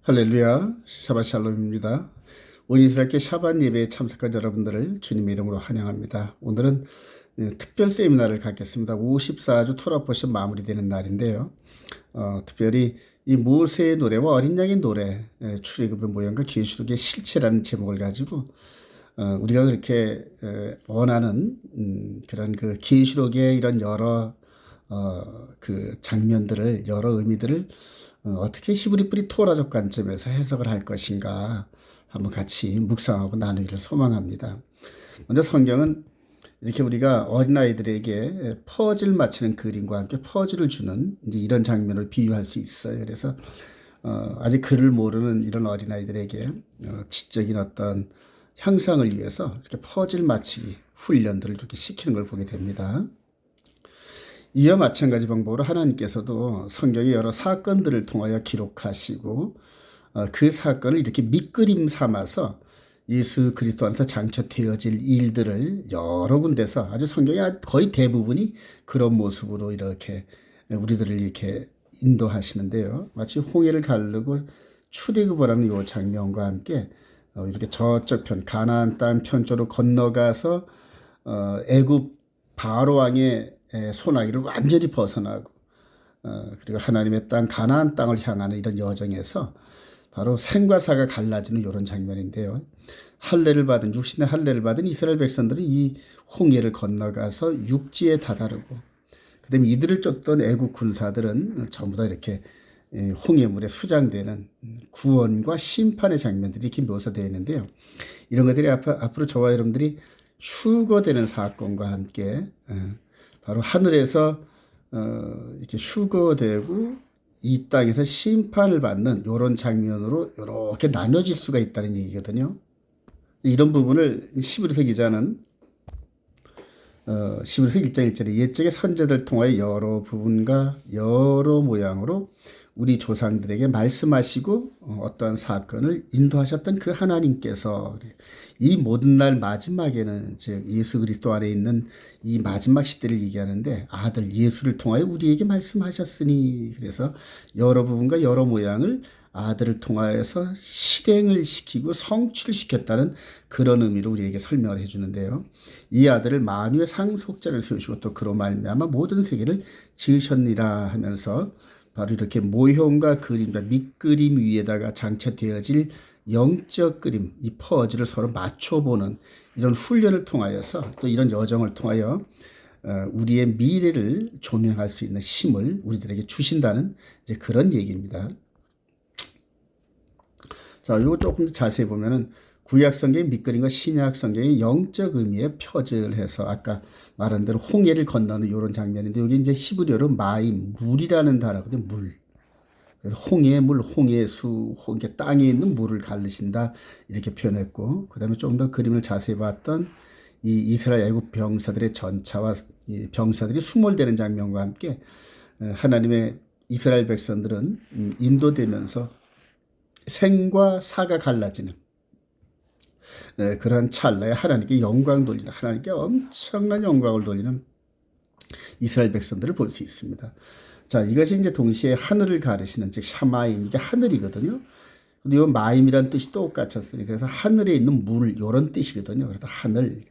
할렐루야, 샤ባት 샬롬입니다. 온 이스라엘께 샤ባት 예배에 참석한 여러분들을 주님의 이름으로 환영합니다. 오늘은 특별 세미나를 갖겠습니다. 54주 토라 포션 마무리되는 날인데요. 특별히 이 모세의 노래와 어린 양의 노래, 출애굽의 모형과 계시록의 실체라는 제목을 가지고 우리가 그렇게 원하는 그런 그 계시록의 이런 여러 그 장면들을, 여러 의미들을 어떻게 히브리 뿌리 토라적 관점에서 해석을 할 것인가 한번 같이 묵상하고 나누기를 소망합니다. 먼저 성경은 이렇게 우리가 어린아이들에게 퍼즐 맞히는 그림과 함께 퍼즐을 주는 이제 이런 장면을 비유할 수 있어요. 그래서 아직 글을 모르는 이런 어린아이들에게 지적인 어떤 향상을 위해서 이렇게 퍼즐 맞히기 훈련들을 이렇게 시키는 걸 보게 됩니다. 이와 마찬가지 방법으로 하나님께서도 성경의 여러 사건들을 통하여 기록하시고 그 사건을 이렇게 밑그림 삼아서 예수 그리스도 안에서 장처되어질 일들을 여러 군데서 아주 성경의 거의 대부분이 그런 모습으로 이렇게 우리들을 이렇게 인도하시는데요. 마치 홍해를 가르고 출애굽을 하는 이 장면과 함께 이렇게 저쪽 편 가나안 땅 편쪽으로 건너가서 애굽 바로 왕의 소나기를 완전히 벗어나고 그리고 하나님의 땅 가나안 땅을 향하는 이런 여정에서 바로 생과 사가 갈라지는 이런 장면인데요. 할례를 받은 육신의 할례를 받은 이스라엘 백성들이 이 홍해를 건너가서 육지에 다다르고 그다음에 이들을 쫓던 애국 군사들은 전부 다 이렇게 홍해물에 수장되는 구원과 심판의 장면들이 이렇게 묘사되어 있는데요. 이런 것들이 앞으로 저와 여러분들이 휴거되는 사건과 함께 바로 하늘에서 이렇게 휴거되고 이 땅에서 심판을 받는 이런 장면으로 이렇게 나눠질 수가 있다는 얘기거든요. 이런 부분을 히브리서 기자는 히브리서 1장 1절에 옛적의 선지자들 통하여 여러 부분과 여러 모양으로 우리 조상들에게 말씀하시고 어떠한 사건을 인도하셨던 그 하나님께서 이 모든 날 마지막에는 즉 예수 그리스도 안에 있는 이 마지막 시대를 얘기하는데 아들 예수를 통하여 우리에게 말씀하셨으니 그래서 여러 부분과 여러 모양을 아들을 통하여서 실행을 시키고 성취시켰다는 그런 의미로 우리에게 설명을 해주는데요. 이 아들을 만유의 상속자를 세우시고 또 그로 말미암아 모든 세계를 지으셨니라 하면서 바로 이렇게 모형과 그림과 밑그림 위에다가 장착되어질 영적 그림, 이 퍼즐을 서로 맞춰보는 이런 훈련을 통하여서 또 이런 여정을 통하여 우리의 미래를 조명할 수 있는 힘을 우리들에게 주신다는 이제 그런 얘기입니다. 자, 이거 조금 더 자세히 보면은 구약 성경의 밑그림과 신약 성경의 영적 의미에 표절해서 아까 말한 대로 홍해를 건너는 이런 장면인데 여기 이제 히브리어로 마임, 물이라는 단어거든요. 물. 그래서 홍해의 물, 홍해수, 홍해 땅에 있는 물을 가르신다 이렇게 표현했고 그다음에 좀 더 그림을 자세히 봤던 이 이스라엘 애국 병사들의 전차와 이 병사들이 수몰되는 장면과 함께 하나님의 이스라엘 백성들은 인도되면서 생과 사가 갈라지는 그러한 찰나에 하나님께 영광 돌리는 하나님께 엄청난 영광을 돌리는 이스라엘 백성들을 볼 수 있습니다. 자, 이것이 이제 동시에 하늘을 가르시는 즉 샤마임 이게 하늘이거든요. 근데 이 마임이란 뜻이 똑같았으니 그래서 하늘에 있는 물 이런 뜻이거든요. 그래서 하늘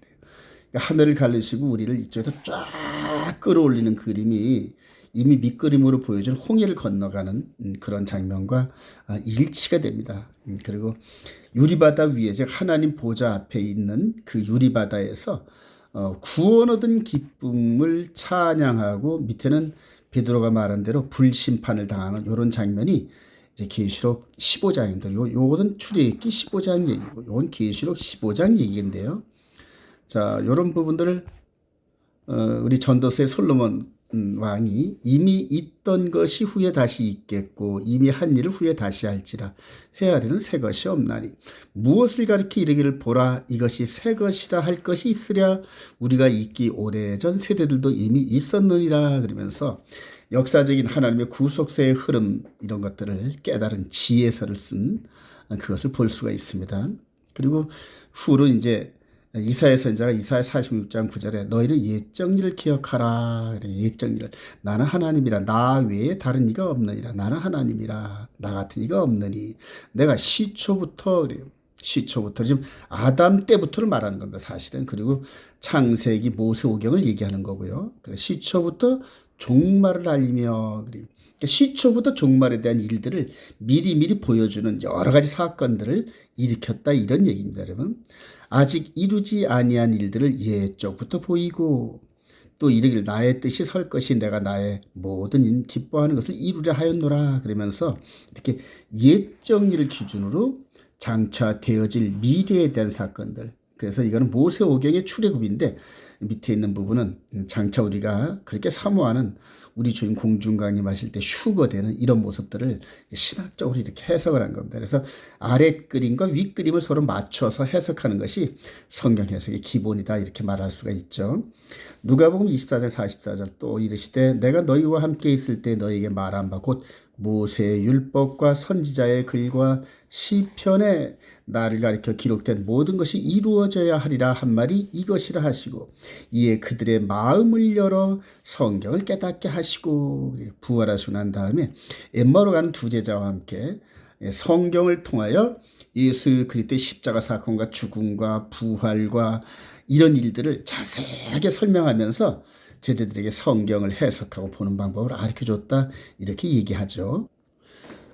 그러니까 하늘을 가르시고 우리를 이쪽에서 쫙 끌어올리는 그림이 이미 밑그림으로 보여준 홍해를 건너가는 그런 장면과 일치가 됩니다. 그리고 유리바다 위에 즉 하나님 보좌 앞에 있는 그 유리바다에서 구원 얻은 기쁨을 찬양하고 밑에는 베드로가 말한 대로 불심판을 당하는 이런 장면이 이제 계시록 15장인데 요거는 출애굽기 15장 얘기고 요건 계시록 15장 얘기인데요. 자, 이런 부분들을 우리 전도서의 솔로몬 왕이 이미 있던 것이 후에 다시 있겠고 이미 한 일을 후에 다시 할지라 헤아리는 새 것이 없나니 무엇을 가리켜 이르기를 보라 이것이 새 것이라 할 것이 있으랴 우리가 있기 오래전 세대들도 이미 있었느니라 그러면서 역사적인 하나님의 구속세의 흐름 이런 것들을 깨달은 지혜서를 쓴 그것을 볼 수가 있습니다. 그리고 후로 이제 이사야 선지자가 이사야 46장 9절에 너희는 옛적 일을 기억하라. 그래, 옛적 일을. 나는 하나님이라. 나 외에 다른 이가 없느니라. 나는 하나님이라. 나 같은 이가 없느니. 내가 시초부터 그래요. 시초부터 지금 아담 때부터를 말하는 겁니다. 사실은. 그리고 창세기 모세오경을 얘기하는 거고요. 시초부터 종말을 알리며 그래요. 시초부터 종말에 대한 일들을 미리미리 보여주는 여러 가지 사건들을 일으켰다 이런 얘기입니다. 여러분. 아직 이루지 아니한 일들을 옛적부터 보이고 또 이르기를 나의 뜻이 설 것이 내가 나의 모든 인 기뻐하는 것을 이루려 하였노라 그러면서 이렇게 옛적 일을 기준으로 장차되어질 미래에 대한 사건들. 그래서 이거는 모세오경의 출애굽인데 밑에 있는 부분은 장차 우리가 그렇게 사모하는 우리 주인 공중강림 하실 때 휴거되는 이런 모습들을 신학적으로 이렇게 해석을 한 겁니다. 그래서 아래 그림과 윗 그림을 서로 맞춰서 해석하는 것이 성경 해석의 기본이다 이렇게 말할 수가 있죠. 누가복음 24장 44절 또 이르시되 내가 너희와 함께 있을 때 너희에게 말한 바 곧 모세의 율법과 선지자의 글과 시편에 나를 가리켜 기록된 모든 것이 이루어져야 하리라 한 말이 이것이라 하시고 이에 그들의 마음을 열어 성경을 깨닫게 하시고 부활하시고 난 다음에 엠마오로 가는 두 제자와 함께 성경을 통하여 예수 그리스도의 십자가 사건과 죽음과 부활과 이런 일들을 자세하게 설명하면서 제자들에게 성경을 해석하고 보는 방법을 가르쳐줬다 이렇게 얘기하죠.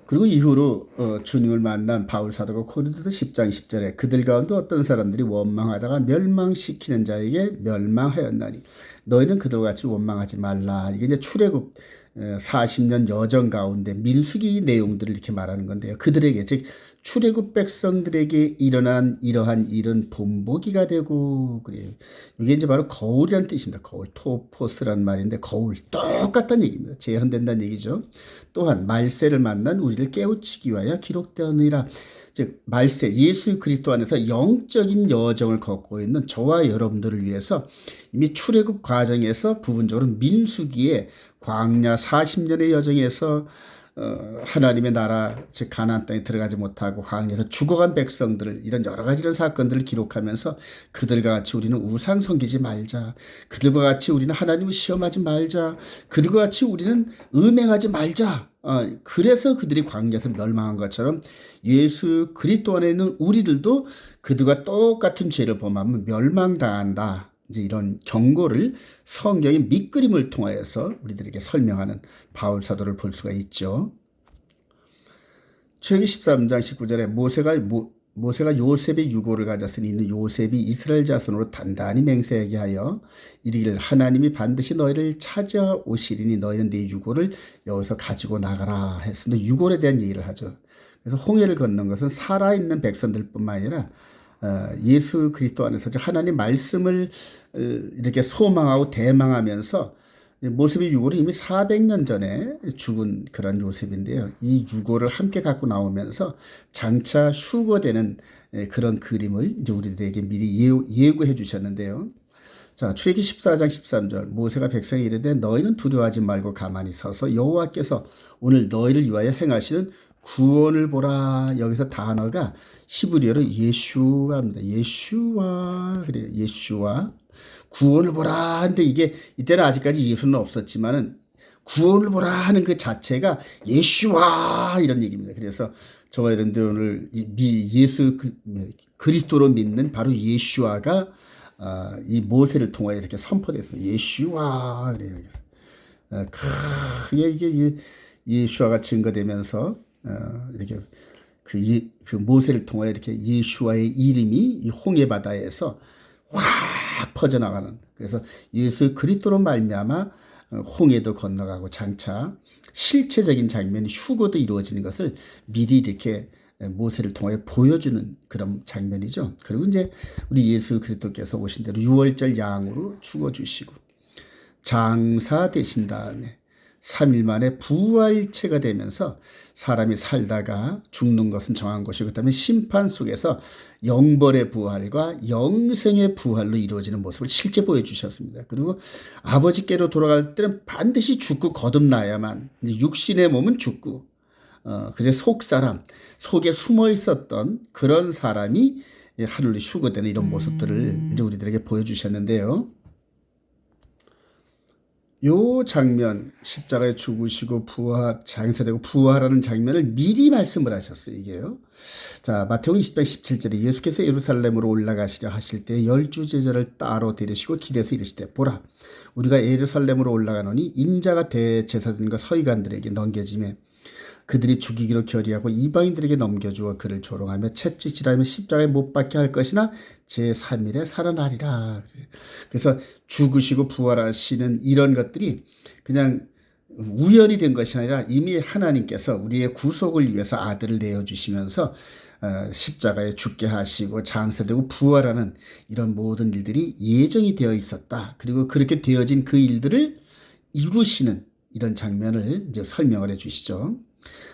그리고 이후로 주님을 만난 바울 사도가 고린도서 10장 10절에 그들 가운데 어떤 사람들이 원망하다가 멸망시키는 자에게 멸망하였나니 너희는 그들과 같이 원망하지 말라. 이게 이제 출애굽 40년 여정 가운데 민수기 내용들을 이렇게 말하는 건데요. 그들에게 즉 출애굽 백성들에게 일어난 이러한 일은 본보기가 되고 그래요. 이게 이제 바로 거울이라는 뜻입니다. 거울, 토포스라는 말인데 거울 똑같다는 얘기입니다. 재현된다는 얘기죠. 또한 말세를 만난 우리를 깨우치기 위하여 기록되었느니라. 즉 말세 예수 그리스도 안에서 영적인 여정을 걷고 있는 저와 여러분들을 위해서 이미 출애굽 과정에서 부분적으로 민수기에 광야 40년의 여정에서 하나님의 나라 즉 가나안 땅에 들어가지 못하고 광야에서 죽어간 백성들을 이런 여러 가지 이런 사건들을 기록하면서 그들과 같이 우리는 우상 섬기지 말자. 그들과 같이 우리는 하나님을 시험하지 말자. 그들과 같이 우리는 음행하지 말자. 그래서 그들이 광야에서 멸망한 것처럼 예수 그리스도 안에 있는 우리들도 그들과 똑같은 죄를 범하면 멸망당한다. 이제 이런 경고를 성경의 밑그림을 통하여서 우리들에게 설명하는 바울 사도를 볼 수가 있죠. 출애굽기 13장 19절에 모세가 요셉의 유고를 가졌으니 이는 요셉이 이스라엘 자손으로 단단히 맹세하게 하여 이르기를 하나님이 반드시 너희를 찾아오시리니 너희는 네 유고를 여기서 가지고 나가라 했습니다. 유고에 대한 얘기를 하죠. 그래서 홍해를 건넌 것은 살아있는 백성들뿐만 아니라 예수 그리스도 안에서 하나님 말씀을 이렇게 소망하고 대망하면서 모습의 유고는 이미 400년 전에 죽은 그런 요셉인데요. 이 유고를 함께 갖고 나오면서 장차 휴거되는 그런 그림을 이제 우리들에게 미리 예고해 주셨는데요. 자, 출애굽기 14장 13절 모세가 백성에 이르되 너희는 두려워하지 말고 가만히 서서 여호와께서 오늘 너희를 위하여 행하시는 구원을 보라. 여기서 단어가 히브리어로 예슈아입니다. 예슈아 그래요. 예슈아 구원을 보라 하는데 이게 이때는 아직까지 예수는 없었지만은 구원을 보라 하는 그 자체가 예슈아 이런 얘기입니다. 그래서 저와 여러분들 오늘 예수 그리스도로 믿는 바로 예슈아가 이 모세를 통하여 이렇게 선포됐습니다. 예슈아 그래요. 크게 이게 예슈아가 증거되면서 이렇게 그 모세를 통하여 이렇게 예슈아의 이름이 이 홍해 바다에서 확 퍼져나가는 그래서 예수 그리스도로 말미암아 홍해도 건너가고 장차 실체적인 장면이 휴거도 이루어지는 것을 미리 이렇게 모세를 통해 보여주는 그런 장면이죠. 그리고 이제 우리 예수 그리스도께서 오신 대로 유월절 양으로 죽어주시고 장사 되신 다음에 3일 만에 부활체가 되면서 사람이 살다가 죽는 것은 정한 것이고 그다음에 심판 속에서 영벌의 부활과 영생의 부활로 이루어지는 모습을 실제 보여주셨습니다. 그리고 아버지께로 돌아갈 때는 반드시 죽고 거듭나야만 육신의 몸은 죽고 그제 속사람 속에 숨어 있었던 그런 사람이 하늘로 휴거되는 이런 모습들을 이제 우리들에게 보여주셨는데요. 요 장면, 십자가에 죽으시고 장사되고 부활하는 장면을 미리 말씀을 하셨어요, 이게요. 자, 마태복음 20장 17절에 예수께서 예루살렘으로 올라가시려 하실 때 열두 제자를 따로 데리시고 길에서 이르시되 보라, 우리가 예루살렘으로 올라가노니 인자가 대제사장과 서기관들에게 넘겨지매 그들이 죽이기로 결의하고 이방인들에게 넘겨주어 그를 조롱하며 채찍질하며 십자가에 못 박게 할 것이나 제3일에 살아나리라. 그래서 죽으시고 부활하시는 이런 것들이 그냥 우연이 된 것이 아니라 이미 하나님께서 우리의 구속을 위해서 아들을 내어주시면서 십자가에 죽게 하시고 장사되고 부활하는 이런 모든 일들이 예정이 되어 있었다. 그리고 그렇게 되어진 그 일들을 이루시는 이런 장면을 이제 설명을 해 주시죠.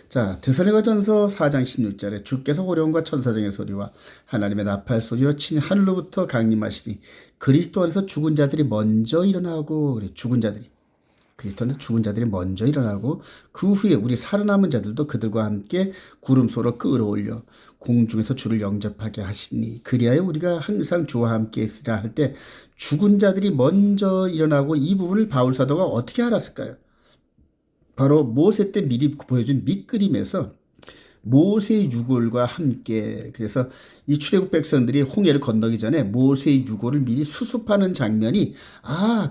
자, 데살로니가전서 4장 16절에 주께서 호령과 천사장의 소리와 하나님의 나팔 소리와 친히 하늘로부터 강림하시니 그리스도 안에서 죽은 자들이 먼저 일어나고, 그리스도 안에서 죽은 자들이 먼저 일어나고 그 후에 우리 살아남은 자들도 그들과 함께 구름소로 끌어올려 공중에서 주를 영접하게 하시니 그리하여 우리가 항상 주와 함께 있으라 할 때 죽은 자들이 먼저 일어나고, 이 부분을 바울 사도가 어떻게 알았을까요? 바로 모세 때 미리 보여준 밑그림에서 모세의 유골과 함께, 그래서 이 출애굽 백성들이 홍해를 건너기 전에 모세의 유골을 미리 수습하는 장면이,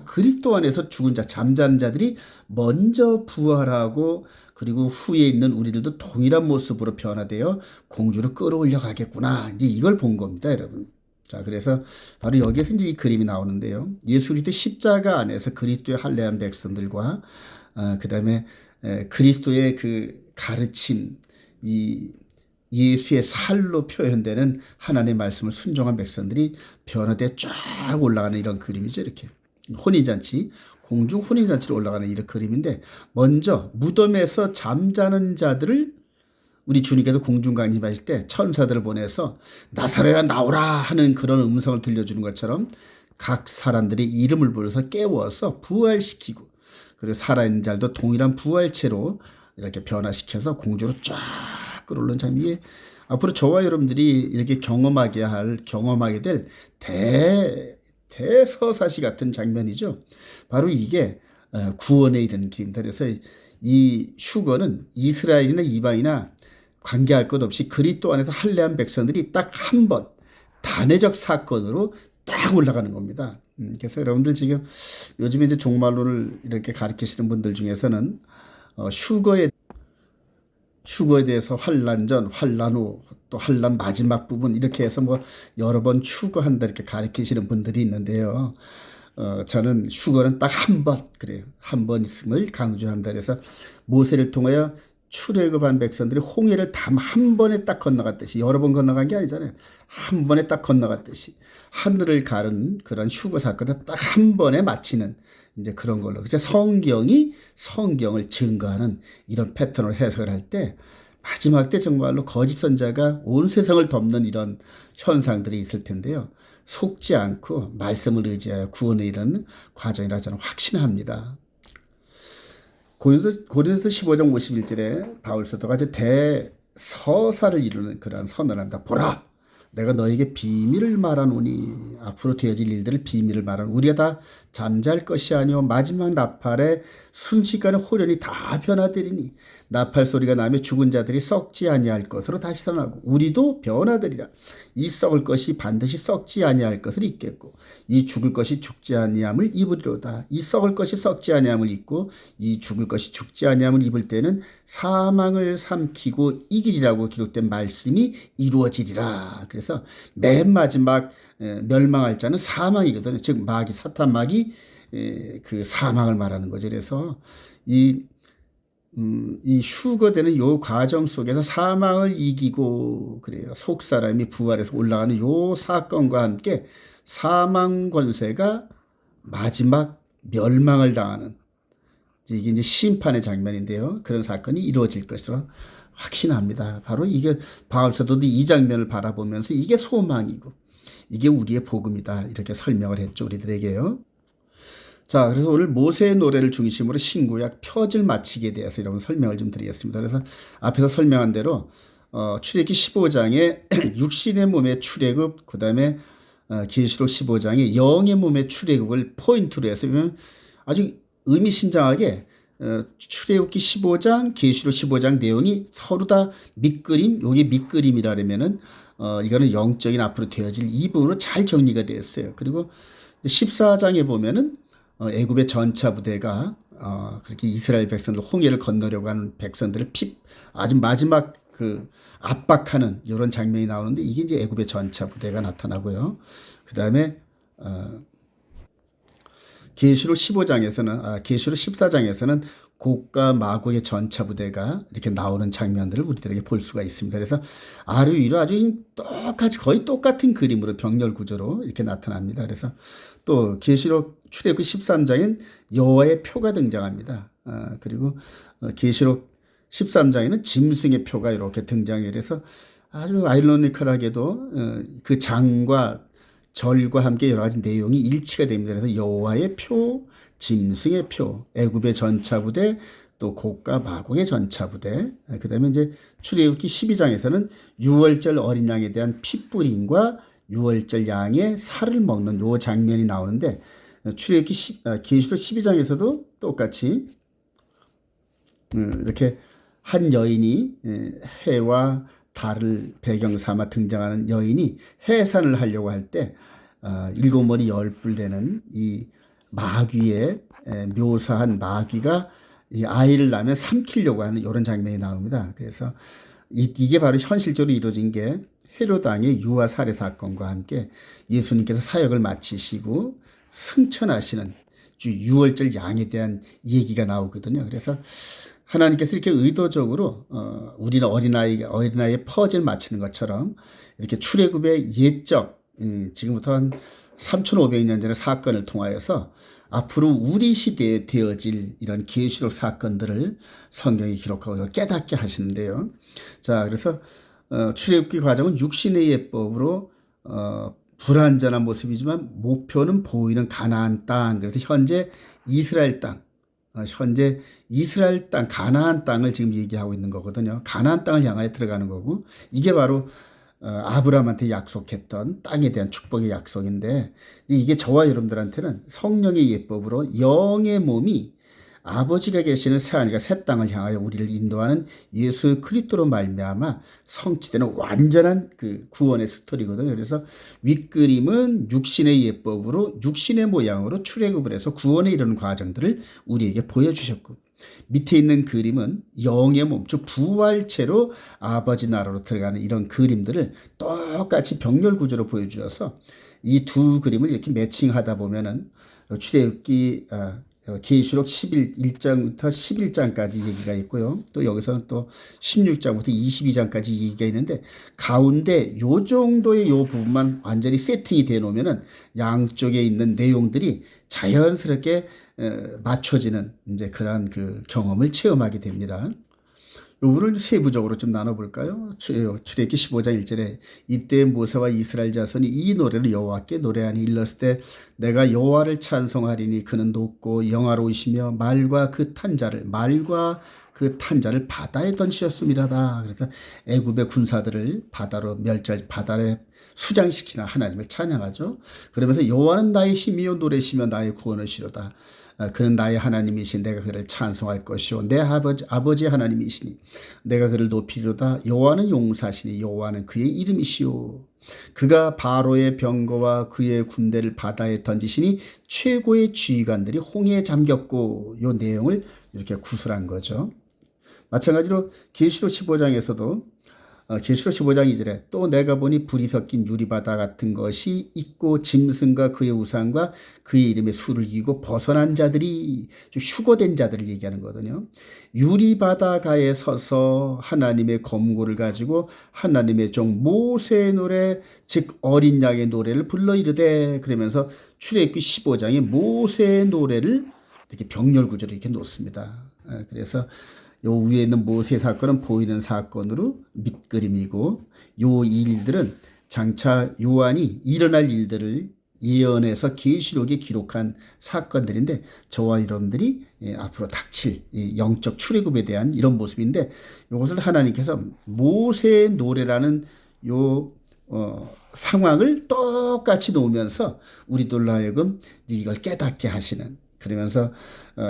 그리스도 안에서 죽은 자, 잠자는 자들이 먼저 부활하고 그리고 후에 있는 우리들도 동일한 모습으로 변화되어 공주로 끌어올려 가겠구나, 이제 이걸 본 겁니다, 여러분. 자, 그래서 바로 여기에서 이제 이 그림이 나오는데요. 예수 그리스도 십자가 안에서 그리스도의 할례한 백성들과 그 다음에 그리스도의 그 가르침, 이 예수의 살로 표현되는 하나님의 말씀을 순종한 백성들이 변화되어 쫙 올라가는 이런 그림이죠. 이렇게 혼인잔치, 공중 혼인잔치로 올라가는 이런 그림인데, 먼저 무덤에서 잠자는 자들을 우리 주님께서 공중 강림하실 때 천사들을 보내서 나사로야 나오라 하는 그런 음성을 들려주는 것처럼 각 사람들의 이름을 불러서 깨워서 부활시키고, 그리고 살아있는 자들도 동일한 부활체로 이렇게 변화시켜서 공주로 쫙 끌어올린 장면이 앞으로 저와 여러분들이 이렇게 경험하게 될 대서사시 같은 장면이죠. 바로 이게 구원에 이르는 길입니다. 그래서 이 휴거는 이스라엘이나 이방이나 관계할 것 없이 그리스도 안에서 할례한 백성들이 딱 한 번 단회적 사건으로 딱 올라가는 겁니다. 그래서 여러분들 지금 요즘에 이제 종말론을 이렇게 가르치시는 분들 중에서는 휴거에 대해서 환란 전, 환란 후, 또 환란 마지막 부분 이렇게 해서 뭐 여러 번 휴거한다 이렇게 가르치시는 분들이 있는데요. 저는 휴거는 딱 한 번, 그래요. 한 번 있음을 강조합니다. 그래서 모세를 통하여 출애굽한 백성들이 홍해를 단 한 번에 딱 건너갔듯이, 여러 번 건너간 게 아니잖아요. 한 번에 딱 건너갔듯이 하늘을 가른 그런 휴거 사건을 딱 한 번에 마치는 이제 그런 걸로, 그래서 성경이 성경을 증거하는 이런 패턴을 해석을 할 때 마지막 때 정말로 거짓 선자가 온 세상을 덮는 이런 현상들이 있을 텐데요. 속지 않고 말씀을 의지하여 구원에 이르는 과정이라 저는 확신합니다. 고린도서 15장 51절에 바울 사도가 이제 대서사를 이루는 그런 선언을 합니다. 보라, 내가 너에게 비밀을 말하노니, 앞으로 되어질 일들을 비밀을 말하노니 우리가 다 잠잘 것이 아니오 마지막 나팔에 순식간에 호련히 다 변화되리니 나팔 소리가 나며 죽은 자들이 썩지 아니할 것으로 다시 살아나고 우리도 변화되리라. 이 썩을 것이 반드시 썩지 아니할 것을 입겠고 이 죽을 것이 죽지 아니함을 입으리로다. 이 썩을 것이 썩지 아니함을 입고 이 죽을 것이 죽지 아니함을 입을 때는 사망을 삼키고 이기리라고 기록된 말씀이 이루어지리라. 그래서 맨 마지막 멸망할 자는 사망이거든요. 즉 마귀, 사탄 마귀, 그 사망을 말하는 거죠. 그래서 이 휴거되는 요 과정 속에서 사망을 이기고, 그래요. 속 사람이 부활해서 올라가는 요 사건과 함께 사망 권세가 마지막 멸망을 당하는, 이게 이제 심판의 장면인데요. 그런 사건이 이루어질 것으로 확신합니다. 바로 이게 바울 사도도 이 장면을 바라보면서 이게 소망이고 이게 우리의 복음이다 이렇게 설명을 했죠, 우리들에게요. 자, 그래서 오늘 모세의 노래를 중심으로 신구약 표절 맞추기에 대해서 여러분 설명을 좀 드리겠습니다. 그래서 앞에서 설명한 대로 출애굽기 15장에 육신의 몸의 출애굽, 그 다음에 계시록 15장에 영의 몸의 출애굽을 포인트로 해서 아주 의미심장하게 출애굽기 15장, 계시록 15장 내용이 서로 다 밑그림, 요게 밑그림이라면은 이거는 영적인 앞으로 되어질 이 부분으로 잘 정리가 되었어요. 그리고 14장에 보면은 애굽의 전차 부대가 그렇게 이스라엘 백성들 홍해를 건너려고 하는 백성들을 아주 마지막 그 압박하는 이런 장면이 나오는데 이게 이제 애굽의 전차 부대가 나타나고요. 그 다음에 계시록 15장에서는 계시록 14장에서는 곡과 마곡의 전차 부대가 이렇게 나오는 장면들을 우리들에게 볼 수가 있습니다. 그래서 아래 위로 아주 똑같이 거의 똑같은 그림으로 병렬 구조로 이렇게 나타납니다. 그래서 또 계시록 출애굽기 13장엔 여호와의 표가 등장합니다. 그리고 계시록 13장에는 짐승의 표가 이렇게 등장해 그래서 아주 아이러니컬하게도 그 장과 절과 함께 여러 가지 내용이 일치가 됩니다. 그래서 여호와의 표, 짐승의 표, 애굽의 전차부대, 또 곡과 마곡의 전차부대, 그 다음에 이제 출애굽기 12장에서는 유월절 어린 양에 대한 핏뿌림과 유월절 양의 살을 먹는 요 장면이 나오는데 출애굽기 계시록 12장에서도 똑같이 이렇게 한 여인이 해와 달을 배경 삼아 등장하는 여인이 해산을 하려고 할 때 일곱 머리 열뿔 되는 이 마귀에 묘사한 마귀가 이 아이를 낳으면 삼키려고 하는 이런 장면이 나옵니다. 그래서 이게 바로 현실적으로 이루어진 게 헤롯 왕의 유아 살해 사건과 함께 예수님께서 사역을 마치시고 승천하시는 주 유월절 양에 대한 얘기가 나오거든요. 그래서 하나님께서 이렇게 의도적으로 우리는 어린아이의 퍼즐 맞추는 것처럼 이렇게 출애굽의 예적 지금부터 한 3,500년 전의 사건을 통하여서 앞으로 우리 시대에 되어질 이런 계시록 사건들을 성경이 기록하고 깨닫게 하시는데요. 자, 그래서 출애굽기 과정은 육신의 예법으로 불완전한 모습이지만 목표는 보이는 가나안 땅. 그래서 현재 이스라엘 땅. 가나안 땅을 지금 얘기하고 있는 거거든요. 가나안 땅을 향하여 들어가는 거고 이게 바로 아브라함한테 약속했던 땅에 대한 축복의 약속인데 이게 저와 여러분들한테는 성령의 예법으로 영의 몸이 아버지가 계시는 새하늘과 새 땅을 향하여 우리를 인도하는 예수 그리스도로 말미암아 성취되는 완전한 그 구원의 스토리거든요. 그래서 윗그림은 육신의 예법으로 육신의 모양으로 출애굽을 해서 구원에 이르는 과정들을 우리에게 보여주셨고 밑에 있는 그림은 영의 몸, 즉 부활체로 아버지 나라로 들어가는 이런 그림들을 똑같이 병렬 구조로 보여주셔서 이 두 그림을 이렇게 매칭하다 보면은 출애굽기 계시록 1장부터 11장까지 얘기가 있고요. 또 여기서는 또 16장부터 22장까지 얘기가 있는데 가운데 요 정도의 요 부분만 완전히 세팅이 돼 놓으면은 양쪽에 있는 내용들이 자연스럽게 맞춰지는 이제 그런 그 경험을 체험하게 됩니다. 요거를 세부적으로 좀 나눠볼까요? 출애굽기 15장 1절에 이때 모세와 이스라엘 자손이 이 노래를 여호와께 노래하니 일렀을 때 내가 여호와를 찬송하리니 그는 높고 영화로우시며 말과 그 탄자를 바다에 던지셨음이라다. 그래서 애굽의 군사들을 바다에 수장시키는 하나님을 찬양하죠. 그러면서 여호와는 나의 힘이요 노래시며 나의 구원이시로다. 그는 나의 하나님이신 내가 그를 찬송할 것이요 내 아버지 하나님이시니 내가 그를 높이리로다. 여호와는 용사시니 여호와는 그의 이름이시요 그가 바로의 병거와 그의 군대를 바다에 던지시니 최고의 지휘관들이 홍해에 잠겼고 요 내용을 이렇게 구술한 거죠. 마찬가지로 계시록 15장에서도 계시록 15장 2절에 또 내가 보니 불이 섞인 유리바다 같은 것이 있고 짐승과 그의 우상과 그의 이름의 수를 이기고 벗어난 자들이 휴거된 자들을 얘기하는 거거든요. 유리바다가에 서서 하나님의 검고를 가지고 하나님의 종 모세의 노래 즉 어린 양의 노래를 불러 이르되 그러면서 출애굽기 15장에 모세의 노래를 이렇게 병렬 구조로 이렇게 놓습니다. 그래서 요 위에 있는 모세 사건은 보이는 사건으로 밑그림이고 요 일들은 장차 요한이 일어날 일들을 예언에서 계시록에 기록한 사건들인데 저와 여러분들이 앞으로 닥칠 이 영적 출애굽에 대한 이런 모습인데 이것을 하나님께서 모세의 노래라는 요 상황을 똑같이 놓으면서 우리들로 하여금 이걸 깨닫게 하시는 그러면서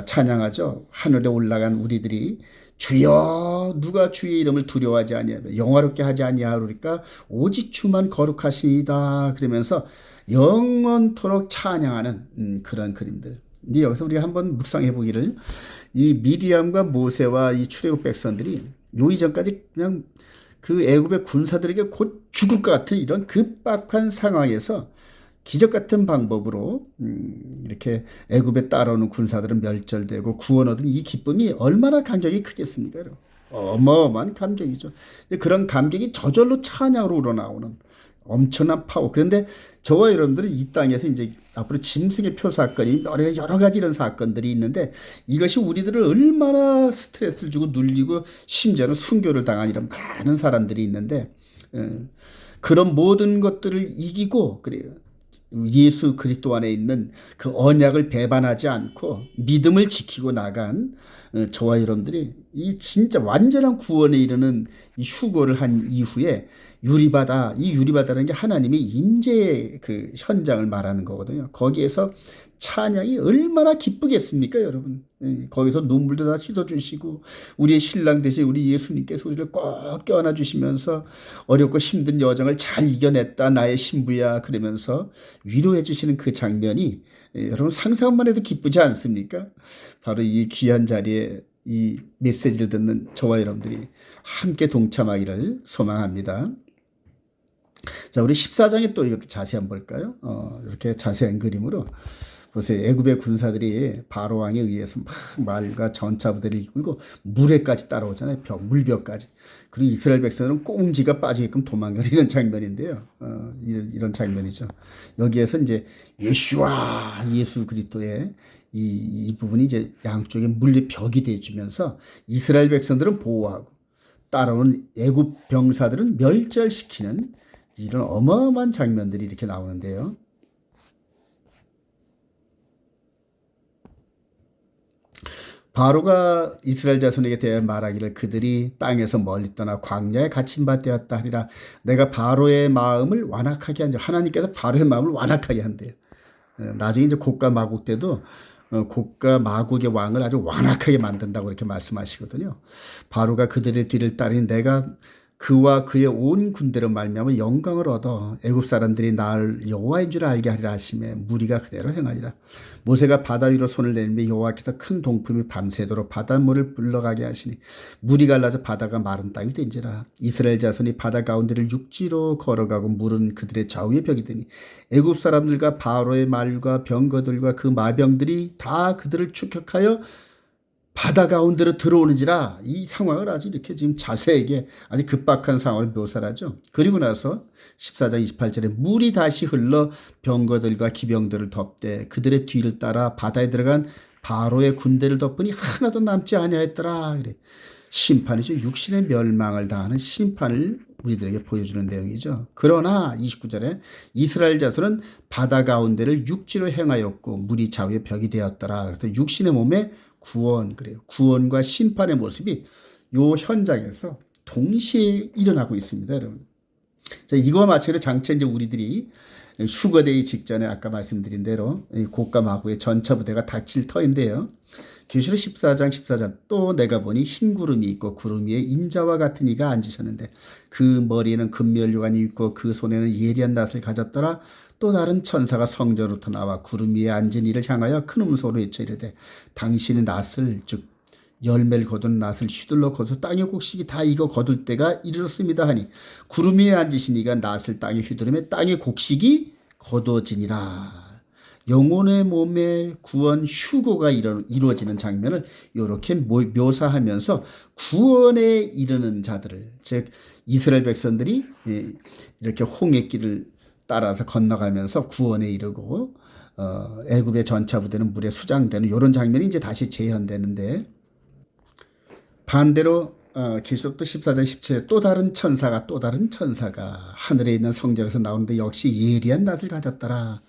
찬양하죠. 하늘에 올라간 우리들이 주여 누가 주의 이름을 두려워하지 아니하며 영화롭게 하지 아니하리까 오직 주만 거룩하시다 그러면서 영원토록 찬양하는 그런 그림들. 이제 여기서 우리가 한번 묵상해 보기를 이 미리암과 모세와 이 출애굽 백성들이 요 이전까지 그냥 그 애굽의 군사들에게 곧 죽을 것 같은 이런 급박한 상황에서 기적 같은 방법으로 이렇게 애굽에 따라오는 군사들은 멸절되고 구원 얻은 이 기쁨이 얼마나 감격이 크겠습니까? 어마어마한 감격이죠. 그런 감격이 저절로 찬양으로 우러나오는 엄청난 파워. 그런데 저와 여러분들은 이 땅에서 이제 앞으로 짐승의 표 사건이 여러 가지 이런 사건들이 있는데 이것이 우리들을 얼마나 스트레스를 주고 눌리고 심지어는 순교를 당한 이런 많은 사람들이 있는데 그런 모든 것들을 이기고 그래요. 예수 그리스도 안에 있는 그 언약을 배반하지 않고 믿음을 지키고 나간 저와 여러분들이 이 진짜 완전한 구원에 이르는 이 휴거를 한 이후에 유리바다, 이 유리바다라는 게 하나님의 임재의 그 현장을 말하는 거거든요. 거기에서 찬양이 얼마나 기쁘겠습니까, 여러분? 거기서 눈물도 다 씻어주시고 우리의 신랑 대신 우리 예수님께서 우리를 꼭 껴안아 주시면서 어렵고 힘든 여정을 잘 이겨냈다 나의 신부야 그러면서 위로해 주시는 그 장면이 여러분 상상만 해도 기쁘지 않습니까? 바로 이 귀한 자리에 이 메시지를 듣는 저와 여러분들이 함께 동참하기를 소망합니다. 자, 우리 14장에 또 이것도 자세히 한번 볼까요? 이렇게 자세한 그림으로 보세요. 애굽의 군사들이 바로 왕에 의해서 막 말과 전차 부대를 이끌고 물에까지 따라오잖아요. 물벽까지. 그리고 이스라엘 백성들은 꽁지가 빠지게끔 도망가는 장면인데요. 이런 장면이죠. 여기에서 이제 예수와 예수 그리스도의 이 부분이 이제 양쪽에 물리벽이 돼주면서 이스라엘 백성들은 보호하고 따라오는 애굽 병사들은 멸절시키는 이런 어마어마한 장면들이 이렇게 나오는데요. 바로가 이스라엘 자손에게 대해 말하기를 그들이 땅에서 멀리 떠나 광야에 갇힌 바 되었다 하리라. 내가 바로의 마음을 완악하게 한다. 하나님께서 바로의 마음을 완악하게 한대요. 나중에 이제 곡과 마곡 때도 곡과 마곡의 왕을 아주 완악하게 만든다고 이렇게 말씀하시거든요. 바로가 그들의 뒤를 따르니 내가 그와 그의 온 군대로 말미암아 영광을 얻어 애굽 사람들이 나를 여호와인 줄 알게 하리라 하시매 무리가 그대로 행하리라. 모세가 바다 위로 손을 내밀며 여호와께서 큰 동품이 밤새도록 바닷물을 불러가게 하시니 물이 갈라져 바다가 마른 땅이 된지라. 이스라엘 자손이 바다 가운데를 육지로 걸어가고 물은 그들의 좌우에 벽이 되니 애굽 사람들과 바로의 말과 병거들과 그 마병들이 다 그들을 축격하여 바다 가운데로 들어오는지라. 이 상황을 아주 이렇게 지금 자세하게 아주 급박한 상황을 묘사를 하죠. 그리고 나서 14장 28절에 물이 다시 흘러 병거들과 기병들을 덮되 그들의 뒤를 따라 바다에 들어간 바로의 군대를 덮으니 하나도 남지 아니하였더라. 그래. 심판이죠. 육신의 멸망을 당하는 심판을 우리들에게 보여주는 내용이죠. 그러나 29절에 이스라엘 자손은 바다 가운데를 육지로 행하였고 물이 좌우의 벽이 되었더라. 그래서 육신의 몸에 구원, 그래요. 구원과 심판의 모습이 요 현장에서 동시에 일어나고 있습니다, 여러분. 자, 이거와 마찬가지로 장차 이제 우리들이 휴거되기 직전에 아까 말씀드린 대로 곡과 마곡의 전차 부대가 닥칠 터인데요. 계시록 14장 또 내가 보니 흰 구름이 있고 구름 위에 인자와 같은 이가 앉으셨는데 그 머리에는 금면류관이 있고 그 손에는 예리한 낫을 가졌더라. 또 다른 천사가 성전으로부터 나와 구름 위에 앉은 이를 향하여 큰 음소로 외쳐 이르되 당신의 낫을 즉 열매를 거둔 낫을 휘둘러 거두 땅의 곡식이 다 익어 거둘 때가 이르렀습니다 하니 구름 위에 앉으신 이가 낫을 땅에 휘두르며 땅의 곡식이 거두어지니라. 영혼의 몸의 구원 휴거가 이루어지는 장면을 이렇게 묘사하면서 구원에 이르는 자들을 즉 이스라엘 백성들이 이렇게 홍해길을 따라서 건너가면서 구원에 이르고 애굽의 전차 부대는 물에 수장되는 이런 장면이 이제 다시 재현되는데 반대로 계시록도 14장 17절 또 다른 천사가 하늘에 있는 성전에서 나오는데 역시 예리한 낫을 가졌더라.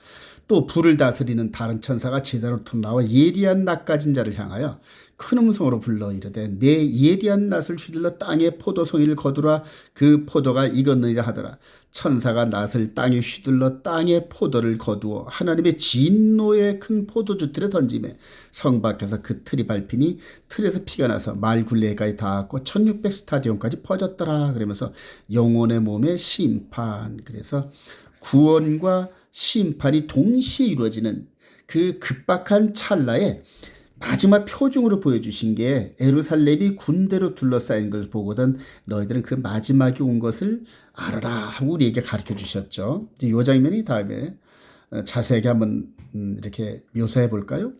또 불을 다스리는 다른 천사가 제자로부터 나와 예리한 낫 가진 자를 향하여 큰 음성으로 불러 이르되 내 예리한 낫을 휘둘러 땅에 포도송이를 거두라 그 포도가 익었느니라 하더라. 천사가 낫을 땅에 휘둘러 땅에 포도를 거두어 하나님의 진노의 큰 포도주 틀에 던지매 성 밖에서 그 틀이 밟히니 틀에서 피가 나서 말 굴레까지 닿았고 1600 스타디온까지 퍼졌더라. 그러면서 영혼의 몸의 심판, 그래서 구원과 심판이 동시에 이루어지는 그 급박한 찰나에 마지막 표징으로 보여주신 게 예루살렘이 군대로 둘러싸인 것을 보거든 너희들은 그 마지막이 온 것을 알아라 하고 우리에게 가르쳐 주셨죠. 이 장면이 다음에 자세하게 한번 이렇게 묘사해 볼까요?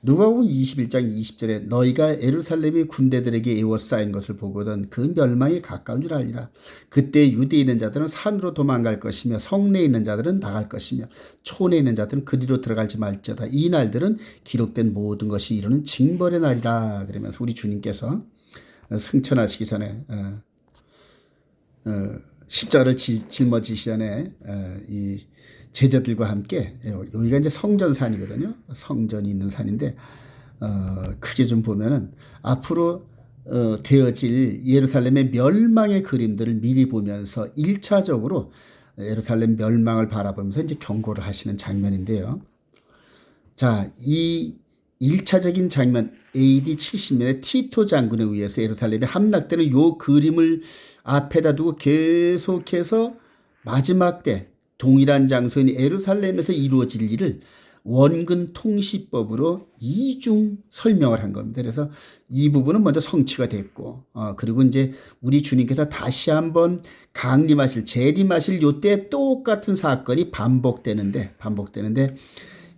누가복음 21장 20절에 너희가 예루살렘이 군대들에게 에워싸인 것을 보거든 그 멸망이 가까운 줄 알리라. 그때 유대에 있는 자들은 산으로 도망갈 것이며 성내에 있는 자들은 나갈 것이며 촌에 있는 자들은 그리로 들어갈지 말지어다. 이 날들은 기록된 모든 것이 이루는 징벌의 날이라. 그러면서 우리 주님께서 승천하시기 전에 십자가를 짊어지시기 전에 이 제자들과 함께, 여기가 이제 성전산이거든요. 성전이 있는 산인데 크게 좀 보면은 앞으로 되어질 예루살렘의 멸망의 그림들을 미리 보면서 1차적으로 예루살렘 멸망을 바라보면서 이제 경고를 하시는 장면인데요. 자, 이 1차적인 장면, AD 70년에 티토 장군에 의해서 예루살렘에 함락되는 요 그림을 앞에다 두고 계속해서 마지막 때 동일한 장소인 예루살렘에서 이루어질 일을 원근 통시법으로 이중 설명을 한 겁니다. 그래서 이 부분은 먼저 성취가 됐고, 그리고 이제 우리 주님께서 다시 한번 강림하실, 재림하실 요때 똑같은 사건이 반복되는데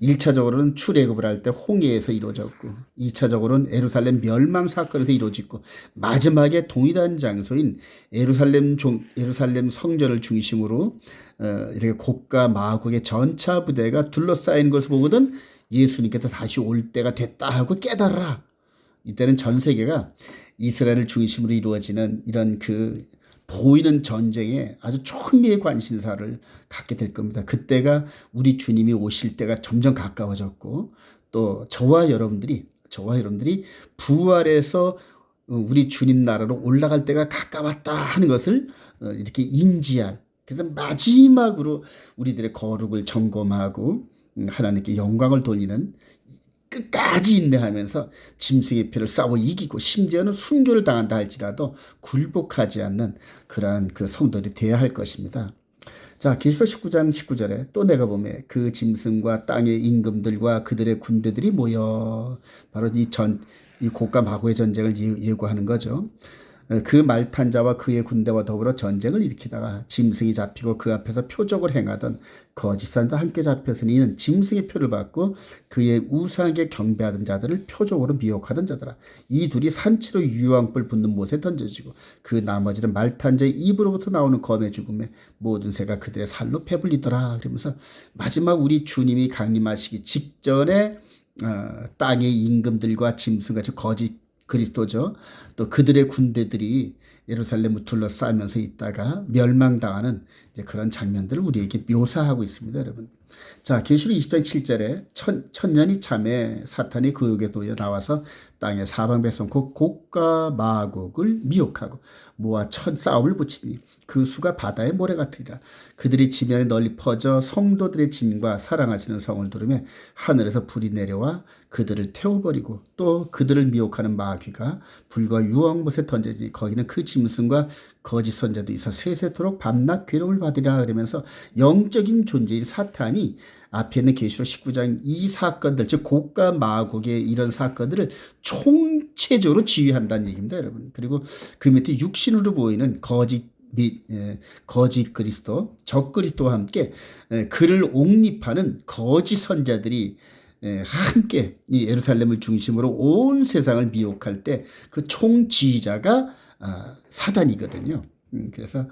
1차적으로는 출애굽을 할 때 홍해에서 이루어졌고 2차적으로는 예루살렘 멸망 사건에서 이루어졌고 마지막에 동일한 장소인 예루살렘 성전을 중심으로 이렇게 곡과 마곡의 전차 부대가 둘러싸인 것을 보거든 예수님께서 다시 올 때가 됐다 하고 깨달아라. 이때는 전 세계가 이스라엘을 중심으로 이루어지는 이런 그 보이는 전쟁에 아주 초미의 관심사를 갖게 될 겁니다. 그때가 우리 주님이 오실 때가 점점 가까워졌고 또 저와 여러분들이 부활해서 우리 주님 나라로 올라갈 때가 가까웠다 하는 것을 이렇게 인지할, 그래서 마지막으로 우리들의 거룩을 점검하고 하나님께 영광을 돌리는, 끝까지 인내하면서 짐승의 표를 싸워 이기고 심지어는 순교를 당한다 할지라도 굴복하지 않는 그러한 그 성도들이 되어야 할 것입니다. 자, 계시록 19장 19절에 또 내가 보매 그 짐승과 땅의 임금들과 그들의 군대들이 모여, 바로 이 곡과 마고의 전쟁을 예고하는 거죠. 그 말탄 자와 그의 군대와 더불어 전쟁을 일으키다가 짐승이 잡히고 그 앞에서 표적을 행하던 거짓 선지자 함께 잡혀서는 이는 짐승의 표를 받고 그의 우상에게 경배하던 자들을 표적으로 미혹하던 자더라. 이 둘이 산치로 유황불 붙는 못에 던져지고 그 나머지는 말탄 자의 입으로부터 나오는 검의 죽음에 모든 새가 그들의 살로 배불리더라. 그러면서 마지막 우리 주님이 강림하시기 직전에 땅의 임금들과 짐승같이 거짓 그리스도죠. 또 그들의 군대들이 예루살렘을 둘러싸면서 있다가 멸망당하는 이제 그런 장면들을 우리에게 묘사하고 있습니다, 여러분. 자, 계시록 20장 7절에 천년이 참에 사탄이 그 육에 놓여 나와서 땅의 사방 백성 곧 곡과 마곡을 미혹하고 모아 첫 싸움을 붙이니 그 수가 바다의 모래 같으리라. 그들이 지면에 널리 퍼져 성도들의 진과 사랑하시는 성을 두르며 하늘에서 불이 내려와 그들을 태워버리고 또 그들을 미혹하는 마귀가 불과 유황못에 던져지니 거기는 그 짐승과 거짓 선자도 있어 세세토록 밤낮 괴로움을 받으리라. 그러면서 영적인 존재인 사탄이 앞에 있는 계시록 19장 이 사건들, 즉 곡과 마곡의 이런 사건들을 총체적으로 지휘한다는 얘기입니다, 여러분. 그리고 그 밑에 육신으로 보이는 거짓 그리스도, 적 그리스도와 함께 그를 옹립하는 거짓 선자들이 함께 이 예루살렘을 중심으로 온 세상을 미혹할 때 그 총지휘자가 사단이거든요. 그래서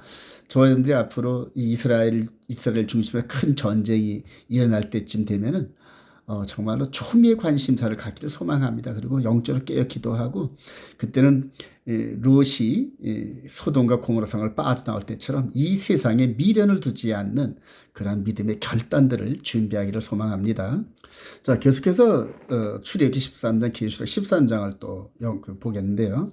저와 여러분들이 앞으로 이 이스라엘 중심의 큰 전쟁이 일어날 때쯤 되면은 정말로 초미의 관심사를 갖기를 소망합니다. 그리고 영적으로 깨어 기도하고 그때는 롯이 소돔과 고모라 성을 빠져나올 때처럼 이 세상에 미련을 두지 않는 그런 믿음의 결단들을 준비하기를 소망합니다. 자, 계속해서 출애굽기 13장, 계시록 13장을 또 보겠는데요.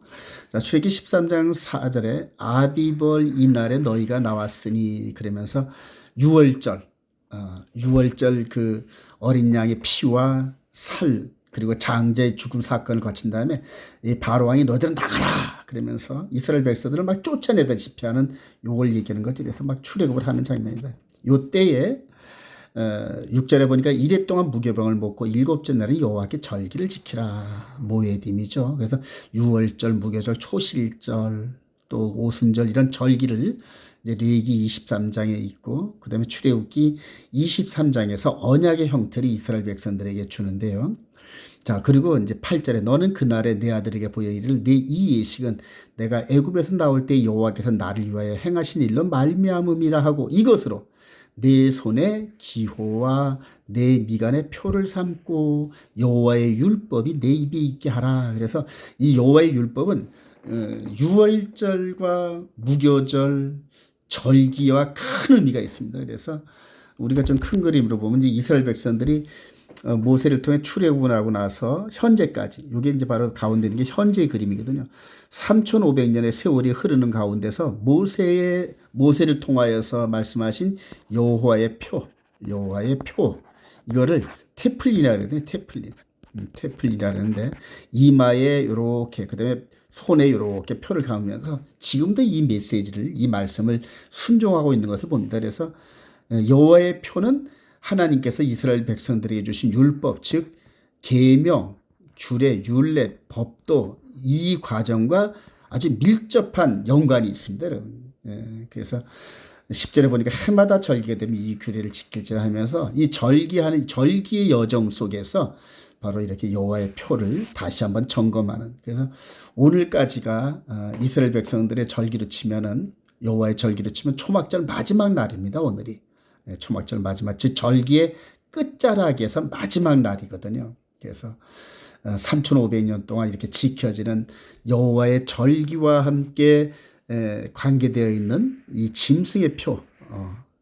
자, 출애굽기 13장 4절에 아비벌 이날에 너희가 나왔으니 그러면서 유월절 그 어린 양의 피와 살 그리고 장자의 죽음 사건을 거친 다음에 이 바로 왕이 너희들은 나가라 그러면서 이스라엘 백성들을 막 쫓아내다시피 하는 요걸 얘기하는 거죠. 그래서 막 출애굽을 하는 장면입니다. 요때에 6절에 보니까 이래 동안 무교병을 먹고 일곱째 날은 여호와께 절기를 지키라. 모에딤이죠. 그래서 유월절, 무교절, 초실절 또 오순절 이런 절기를 이제 레위기 23장에 있고 그다음에 출애굽기 23장에서 언약의 형태를 이스라엘 백성들에게 주는데요. 자, 그리고 이제 8절에 너는 그날에 내 아들에게 보여 이르를 내 이 예식은 내가 애굽에서 나올 때 여호와께서 나를 위하여 행하신 일로 말미암음이라 하고 이것으로 내 손에 기호와 내 미간에 표를 삼고 여호와의 율법이 내 입에 있게 하라. 그래서 이 여호와의 율법은 유월절과 무교절 절기와 큰 의미가 있습니다. 그래서 우리가 좀 큰 그림으로 보면 이제 이스라엘 백성들이 모세를 통해 출애굽을 하고 나서 현재까지 이게 이제 바로 가운데 있는 게 현재의 그림이거든요. 3,500년의 세월이 흐르는 가운데서 모세를 통하여서 말씀하신 여호와의 표 이거를 테플린이라 그러거든요. 테플린이라 그러는데 이마에 이렇게 그다음에 손에 이렇게 표를 감으면서 지금도 이 메시지를 이 말씀을 순종하고 있는 것을 봅니다. 그래서 여호와의 표는 하나님께서 이스라엘 백성들에게 주신 율법, 즉 계명, 규례, 율례, 법도 이 과정과 아주 밀접한 연관이 있습니다, 여러분. 그래서 10절에 보니까 해마다 절기가 되면 이 규례를 지킬지라 하면서 이 절기의 여정 속에서 바로 이렇게 여호와의 표를 다시 한번 점검하는. 그래서 오늘까지가 이스라엘 백성들의 절기로 치면은 여호와의 절기로 치면 초막절 마지막 날입니다. 오늘이 초막절 마지막 즉 절기의 끝자락에서 마지막 날이거든요. 그래서 3,500년 동안 이렇게 지켜지는 여호와의 절기와 함께 관계되어 있는 이 짐승의 표,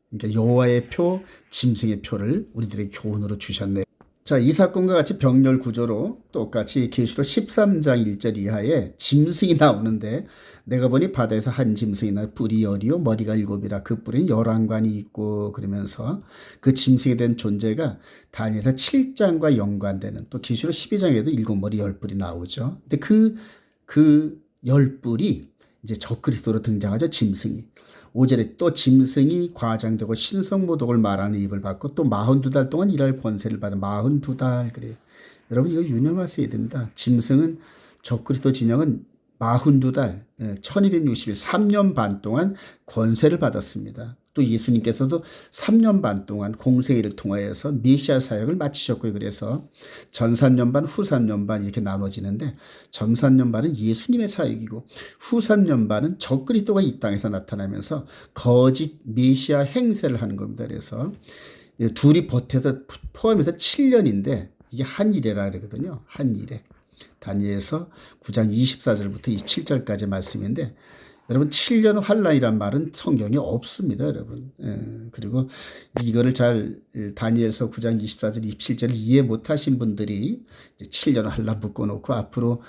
그러니까 여호와의 표, 짐승의 표를 우리들에게 교훈으로 주셨네요. 자, 이 사건과 같이 병렬 구조로 똑같이 계시록 13장 1절 이하에 짐승이 나오는데 내가 보니 바다에서 한 짐승이 나 뿔이 열이요 머리가 일곱이라 그 뿔에는 11관이 있고 그러면서 그 짐승에 대한 존재가 다니엘서 7장과 연관되는 또 계시록 12장에도 7머리 10뿔이 나오죠. 근데 그 10뿔이 이제 적그리스도로 등장하죠. 짐승이. 5절에 또 짐승이 과장되고 신성모독을 말하는 입을 받고 또 42달 동안 일할 권세를 받은 42달 그래요. 여러분 이거 유념하셔야 됩니다. 짐승은 적그리스도 진영은 42달 1260일 3년 반 동안 권세를 받았습니다. 또 예수님께서도 3년 반 동안 공생애를 통하여서 메시아 사역을 마치셨고요. 그래서 전 3년 반, 후 3년 반 이렇게 나눠지는데 전 3년 반은 예수님의 사역이고 후 3년 반은 적그리스도가 이 땅에서 나타나면서 거짓 메시아 행세를 하는 겁니다. 그래서 둘이 포함해서 7년인데 이게 한 일이라 그러거든요. 한 일에. 다니엘서 9장 24절부터 27절까지 말씀인데 여러분 7년 환란이란 말은 성경에 없습니다, 여러분. 그리고 이거를 잘 다니엘서 9장 24절 27절을 이해 못하신 분들이 7년 환란 묶어놓고 앞으로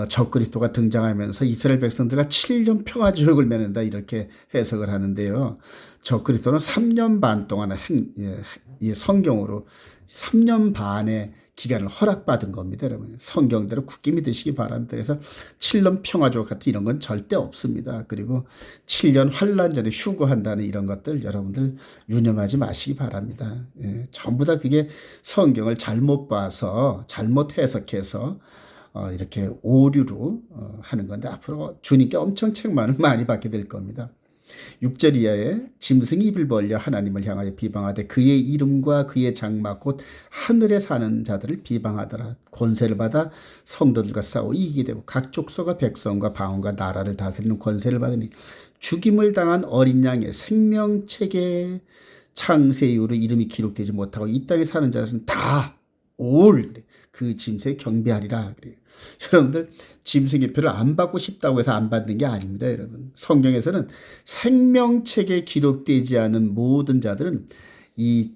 적그리스도가 등장하면서 이스라엘 백성들과 7년 평화지역을 맺는다 이렇게 해석을 하는데요. 적그리스도는 3년 반 동안 성경으로 3년 반의 기간을 허락받은 겁니다, 여러분. 성경대로 굳게 믿으시기 바랍니다. 그래서 7년 평화조 같은 이런 건 절대 없습니다. 그리고 7년 환란 전에 휴거한다는 이런 것들 여러분들 유념하지 마시기 바랍니다. 전부 다 그게 성경을 잘못 봐서 잘못 해석해서 이렇게 오류로 하는 건데 앞으로 주님께 엄청 책망을 많이 받게 될 겁니다. 6절 이하에 짐승이 입을 벌려 하나님을 향하여 비방하되 그의 이름과 그의 장막 곧 하늘에 사는 자들을 비방하더라. 권세를 받아 성도들과 싸워 이기게 되고 각 족속과 백성과 방언과 나라를 다스리는 권세를 받으니 죽임을 당한 어린 양의 생명책에 창세 이후로 이름이 기록되지 못하고 이 땅에 사는 자들은 다 올 그 짐승에 경배하리라 그래요. 여러분들 짐승의 표를 안 받고 싶다고 해서 안 받는 게 아닙니다. 여러분 성경에서는 생명책에 기록되지 않은 모든 자들은 이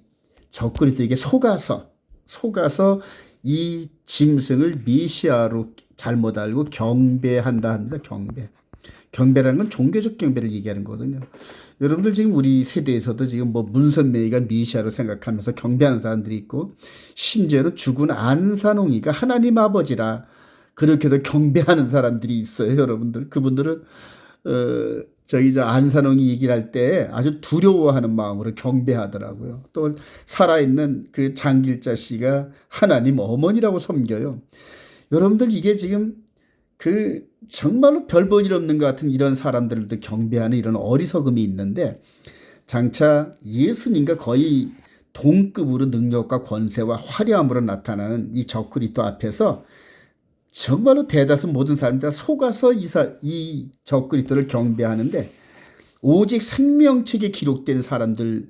적그리스도에게 속아서 이 짐승을 메시아로 잘못 알고 경배한다 합니다. 경배라는 건 종교적 경배를 얘기하는 거거든요. 여러분들 지금 우리 세대에서도 지금 뭐 문선명이가 메시아로 생각하면서 경배하는 사람들이 있고, 심지어는 죽은 안산홍이가 하나님 아버지라 그렇게도 경배하는 사람들이 있어요. 여러분들 그분들은 저 안산홍이 얘기를 할 때 아주 두려워하는 마음으로 경배하더라고요. 또 살아있는 그 장길자 씨가 하나님 어머니라고 섬겨요. 여러분들 이게 지금 그 정말로 별 볼 일 없는 것 같은 이런 사람들도 경배하는 이런 어리석음이 있는데, 장차 예수님과 거의 동급으로 능력과 권세와 화려함으로 나타나는 이 적그리스도 앞에서 정말로 대다수 모든 사람들이 속아서 이 적그리스도를 경배하는데, 오직 생명책에 기록된 사람들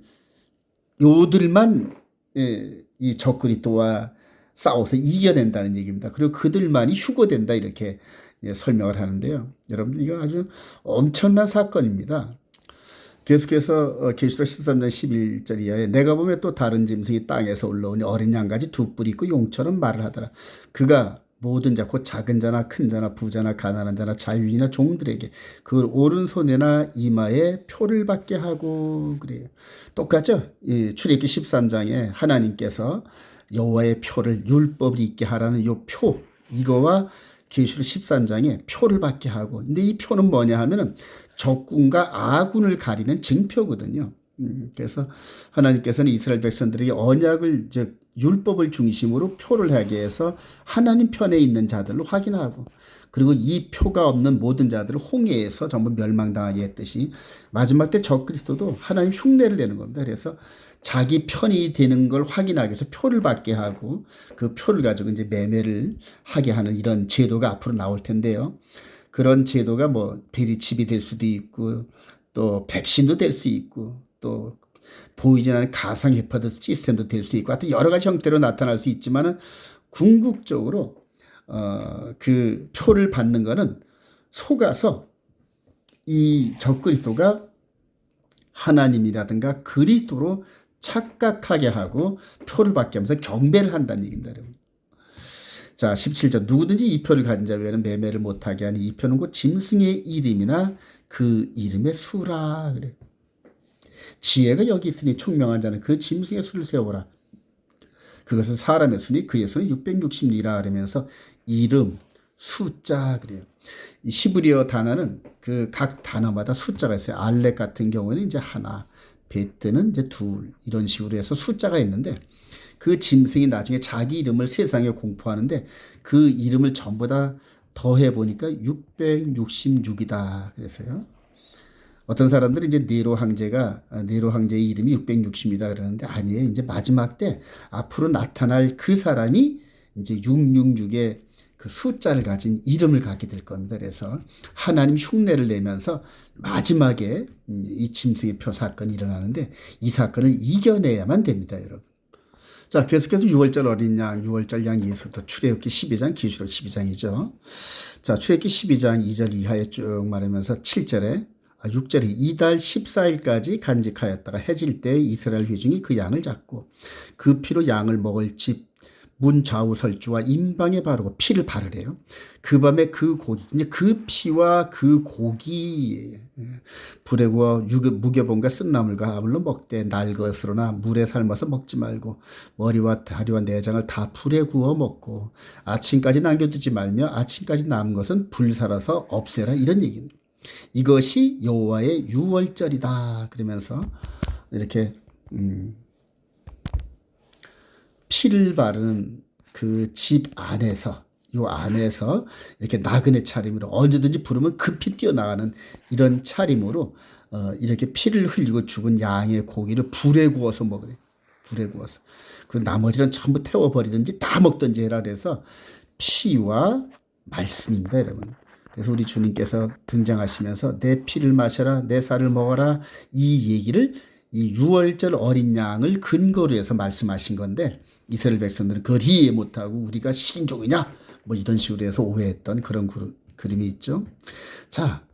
요들만 이 적그리스도와 싸워서 이겨낸다는 얘기입니다. 그리고 그들만이 휴거된다 이렇게 설명을 하는데요. 여러분들 이거 아주 엄청난 사건입니다. 계속해서 계시록 13장 11절 이하에 내가 보면 또 다른 짐승이 땅에서 올라오니 어린 양같이 두 뿔이 있고 용처럼 말을 하더라. 그가 모든 자 곧 작은 자나 큰 자나 부자나 가난한 자나 자유인이나 종들에게 그 오른손이나 이마에 표를 받게 하고 그래요. 똑같죠? 출애굽기 13장에 하나님께서 여호와의 표를 율법을 있게 하라는 요 표, 이거와 계시록 13장에 표를 받게 하고, 근데 이 표는 뭐냐 하면은 적군과 아군을 가리는 징표거든요. 그래서 하나님께서는 이스라엘 백성들에게 언약을, 즉 율법을 중심으로 표를 하게 해서 하나님 편에 있는 자들로 확인하고, 그리고 이 표가 없는 모든 자들을 홍해에서 전부 멸망당하게 했듯이 마지막 때 적그리스도도 하나님 흉내를 내는 겁니다. 그래서 자기 편이 되는 걸 확인하기 위해서 표를 받게 하고, 그 표를 가지고 이제 매매를 하게 하는 이런 제도가 앞으로 나올 텐데요. 그런 제도가 뭐 베리칩이 될 수도 있고, 또 백신도 될 수 있고, 또 보이지 않는 가상 해파드 시스템도 될 수 있고, 하여튼 여러 가지 형태로 나타날 수 있지만은 궁극적으로 그 표를 받는 거는 속아서 이 적그리스도가 하나님이라든가 그리스도로 착각하게 하고 표를 받게 하면서 경배를 한다는 얘기입니다. 여러분. 자, 17절 누구든지 이 표를 가진 자 외에는 매매를 못하게 하니 이 표는 곧 짐승의 이름이나 그 이름의 수라 그래. 지혜가 여기 있으니 총명한 자는 그 짐승의 수를 세워보라. 그것은 사람의 수니 그의 수는 660이라 그러면서 이름, 숫자 그래요. 이 히브리어 단어는 그 각 단어마다 숫자가 있어요. 알렉 같은 경우에는 이제 하나, 베트는 이제 둘, 이런 식으로 해서 숫자가 있는데, 그 짐승이 나중에 자기 이름을 세상에 공포하는데 그 이름을 전부 다 더해 보니까 666이다 그래서요. 어떤 사람들은 이제 네로 황제의 이름이 660이다 그러는데 아니에요. 이제 마지막 때 앞으로 나타날 그 사람이 이제 666의 그 숫자를 가진 이름을 갖게 될 겁니다. 그래서 하나님 흉내를 내면서 마지막에 이 짐승의 표 사건이 일어나는데, 이 사건을 이겨내야만 됩니다, 여러분. 자, 계속해서 6월절 어린 양, 6월절 양 예수부터 출애굽기 12장, 계시록 12장이죠. 자, 출애굽기 12장 2절 이하에 쭉 말하면서 6절에 이달 14일까지 간직하였다가 해질 때 이스라엘 회중이 그 양을 잡고 그 피로 양을 먹을 집 문 좌우 설주와 임방에 바르고 피를 바르래요. 그 밤에 그 고기, 이제 그 피와 그 고기 불에 구워 무교본과 쓴나물과 아울러 먹되 날 것으로나 물에 삶아서 먹지 말고 머리와 다리와 내장을 다 불에 구워 먹고 아침까지 남겨두지 말며 아침까지 남은 것은 불살아서 없애라, 이런 얘기입니다. 이것이 여호와의 유월절이다 그러면서 이렇게 피를 바르는 그 집 안에서, 요 안에서 이렇게 나그네 차림으로 언제든지 부르면 급히 뛰어나가는 이런 차림으로 이렇게 피를 흘리고 죽은 양의 고기를 불에 구워서 먹으래. 불에 구워서. 그 나머지는 전부 태워버리든지 다 먹든지 해라 그래서 피와 말씀입니다, 여러분. 그래서 우리 주님께서 등장하시면서 내 피를 마셔라, 내 살을 먹어라, 이 얘기를 이 유월절 어린 양을 근거로 해서 말씀하신 건데, 이스라엘 백성들은 그걸 이해 못하고 우리가 식인종이냐 뭐 이런 식으로 해서 오해했던 그런 그림이 있죠. 자,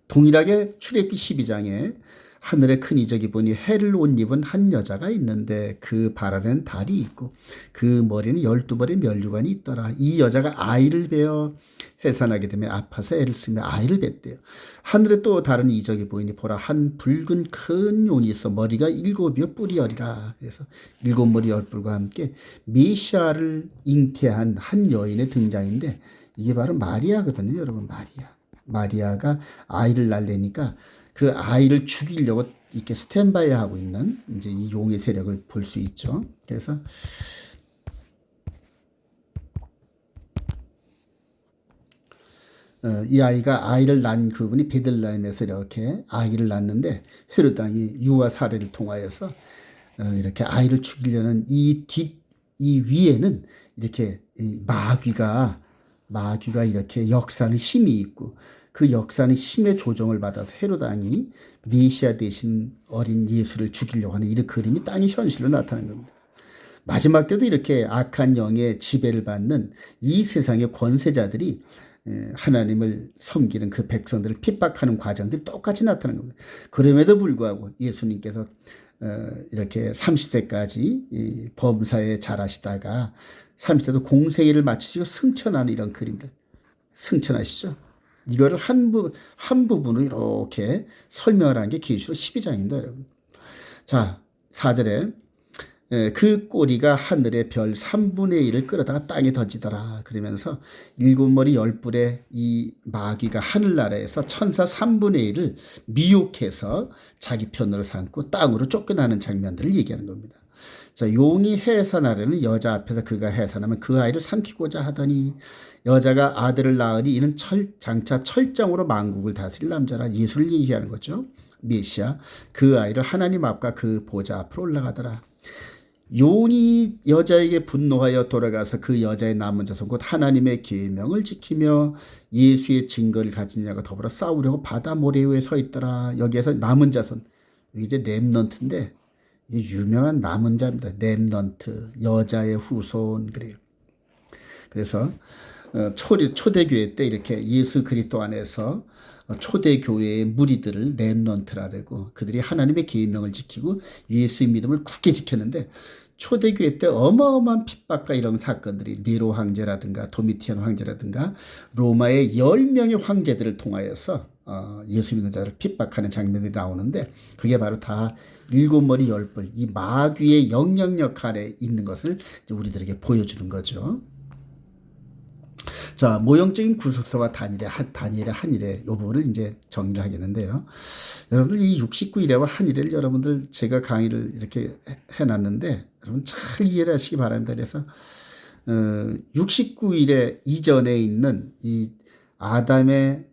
동일하게 출애굽기 12장에 하늘의 큰 이적이 보니 해를 옷 입은 한 여자가 있는데 그 발 안에는 달이 있고 그 머리는 12벌의 면류관이 있더라. 이 여자가 아이를 베어 해산하게 되며 아파서 애를 쓰며 아이를 뱄대요. 하늘에 또 다른 이적이 보이니 보라 한 붉은 큰 용이 있어 머리가 7이요 뿔이 10이라. 그래서 7머리 10뿔과 함께 메시아를 잉태한 한 여인의 등장인데 이게 바로 마리아거든요. 여러분, 마리아가 아이를 낳으려니까 그 아이를 죽이려고 이렇게 스탠바이 하고 있는 이제 이 용의 세력을 볼 수 있죠. 그래서 이 아이가 아이를 낳은 그분이 베들레헴에서 이렇게 아이를 낳는데 헤롯 왕이 유아 사례를 통하여서 이렇게 아이를 죽이려는 이 위에는 이렇게 마귀가 이렇게 역사는 힘이 있고 그 역사는 힘의 조종을 받아서 헤롯 왕이 메시아 대신 어린 예수를 죽이려고 하는 이런 그림이 땅의 현실로 나타나는 겁니다. 마지막 때도 이렇게 악한 영의 지배를 받는 이 세상의 권세자들이 하나님을 섬기는 그 백성들을 핍박하는 과정들이 똑같이 나타나는 겁니다. 그럼에도 불구하고 예수님께서 이렇게 30세까지 범사에 자라시다가 30세도 공생애를 마치시고 승천하는 이런 그림들 승천하시죠. 이거를 한 부분으로 이렇게 설명을 한 게 계시록 12장입니다, 여러분. 자, 4절에 그 꼬리가 하늘의 별 3분의 1을 끌어다가 땅에 던지더라. 그러면서 7머리 10뿔의 이 마귀가 하늘나라에서 천사 3분의 1을 미혹해서 자기 편으로 삼고 땅으로 쫓겨나는 장면들을 얘기하는 겁니다. 자, 용이 해산하려는 여자 앞에서 그가 해산하면 그 아이를 삼키고자 하더니 여자가 아들을 낳으니 이는 장차 철장으로 만국을 다스릴 남자라. 예수를 얘기하는 거죠. 메시아. 그 아이를 하나님 앞과 그 보좌 앞으로 올라가더라. 용이 여자에게 분노하여 돌아가서 그 여자의 남은 자손 곧 하나님의 계명을 지키며 예수의 증거를 가진 자가 더불어 싸우려고 바다 모래 위에 서 있더라. 여기에서 남은 자손, 이게 이제 렘넌트인데 유명한 남은 자입니다. 렘넌트, 여자의 후손. 그래요. 그래서 초대교회 때 이렇게 예수 그리스도 안에서 초대교회의 무리들을 렘넌트라고, 그들이 하나님의 계명을 지키고 예수의 믿음을 굳게 지켰는데 초대교회 때 어마어마한 핍박과 이런 사건들이 네로 황제라든가 도미티안 황제라든가 로마의 10명의 황제들을 통하여서 예수 믿는 자를 핍박하는 장면들이 나오는데 그게 바로 다 7머리 10뿔 이 마귀의 영향력 아래 있는 것을 우리들에게 보여주는 거죠. 자, 모형적인 구속사와 단일의 한일의 이 부분을 이제 정리를 하겠는데요. 여러분들 이 69일에와 한일을 여러분들 제가 강의를 이렇게 해놨는데 여러분 잘 이해를 하시기 바랍니다. 그래서 69일에 이전에 있는 이 아담의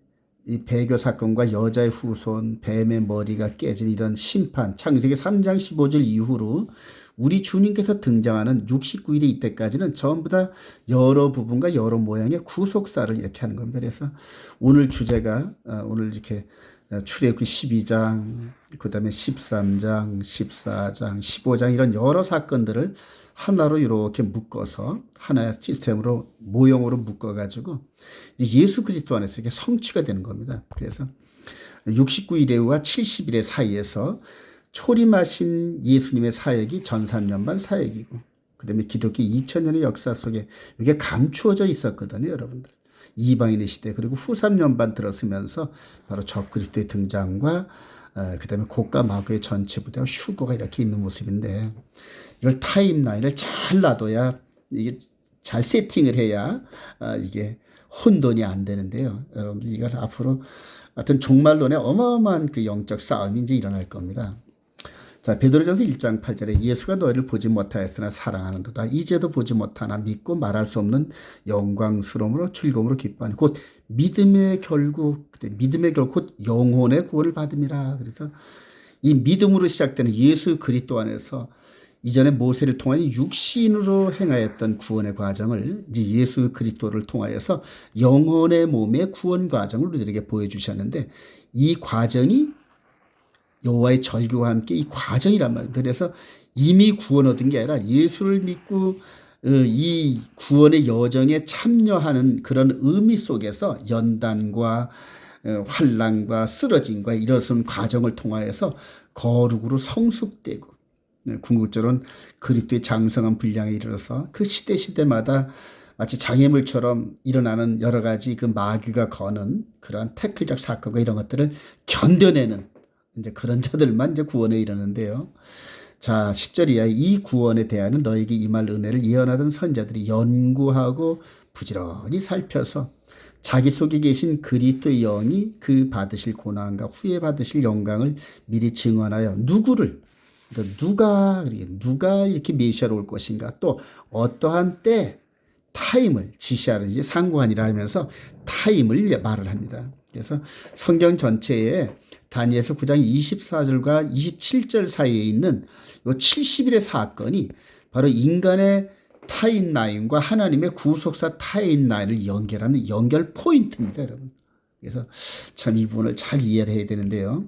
이 배교 사건과 여자의 후손, 뱀의 머리가 깨진 이런 심판, 창세기 3장 15절 이후로 우리 주님께서 등장하는 69일이 이때까지는 전부 다 여러 부분과 여러 모양의 구속사를 이렇게 하는 겁니다. 그래서 오늘 주제가 오늘 이렇게 출애굽기 12장, 그 다음에 13장, 14장, 15장 이런 여러 사건들을 하나로 이렇게 묶어서 하나의 시스템으로 모형으로 묶어가지고 예수 그리스도 안에서 이게 성취가 되는 겁니다. 그래서 69일에와 70일의 사이에서 초림하신 예수님의 사역이 전산년반 사역이고 그 다음에 기독교 2000년의 역사 속에 이게 감추어져 있었거든요, 여러분들. 이방인의 시대 그리고 후 3년반 들어서면서 바로 적그리스도의 등장과 그 다음에 곡과 마구의 전체 부대와 휴거가 이렇게 있는 모습인데 이걸 타임라인을 잘 놔둬야 이게 잘 세팅을 해야 이게 혼돈이 안 되는데요. 여러분들 이걸 앞으로 하여튼 종말론의 어마어마한 그 영적 싸움이 이제 일어날 겁니다. 자, 베드로전서 1장 8절에 예수가 너희를 보지 못하였으나 사랑하는도다. 이제도 보지 못하나 믿고 말할 수 없는 영광스러움으로 즐거움으로 기뻐하니 곧 믿음의 결국 곧 영혼의 구원을 받음이라. 그래서 이 믿음으로 시작되는 예수 그리스도 안에서 이전에 모세를 통한 육신으로 행하였던 구원의 과정을 이제 예수 그리스도를 통하여서 영혼의 몸의 구원 과정을 우리들에게 보여주셨는데 이 과정이 여호와의 절규와 함께 이 과정이란 말이에요. 그래서 이미 구원 얻은 게 아니라 예수를 믿고 이 구원의 여정에 참여하는 그런 의미 속에서 연단과 환난과 쓰러짐과 이런 과정을 통하여서 거룩으로 성숙되고 궁극적으로는 그리스도의 장성한 분량에 이르러서 그 시대마다 마치 장애물처럼 일어나는 여러 가지 그 마귀가 거는 그러한 태클적 사건과 이런 것들을 견뎌내는 이제 그런 자들만 이제 구원에 이르는데요. 자, 10절 이하에 이 구원에 대하여는 너에게 임할 은혜를 예언하던 선자들이 연구하고 부지런히 살펴서 자기 속에 계신 그리스도의 영이 그 받으실 고난과 후에 받으실 영광을 미리 증언하여 누구를 누가 이렇게 메시아로 올 것인가 또 어떠한 때 타임을 지시하는지 상고하니라 하면서 타임을 말을 합니다. 그래서 성경 전체에 다니엘서 9장 24절과 27절 사이에 있는 이 70일의 사건이 바로 인간의 타임라인과 하나님의 구속사 타임라인을 연결하는 연결 포인트입니다, 여러분. 그래서 참 이 부분을 잘 이해를 해야 되는데요.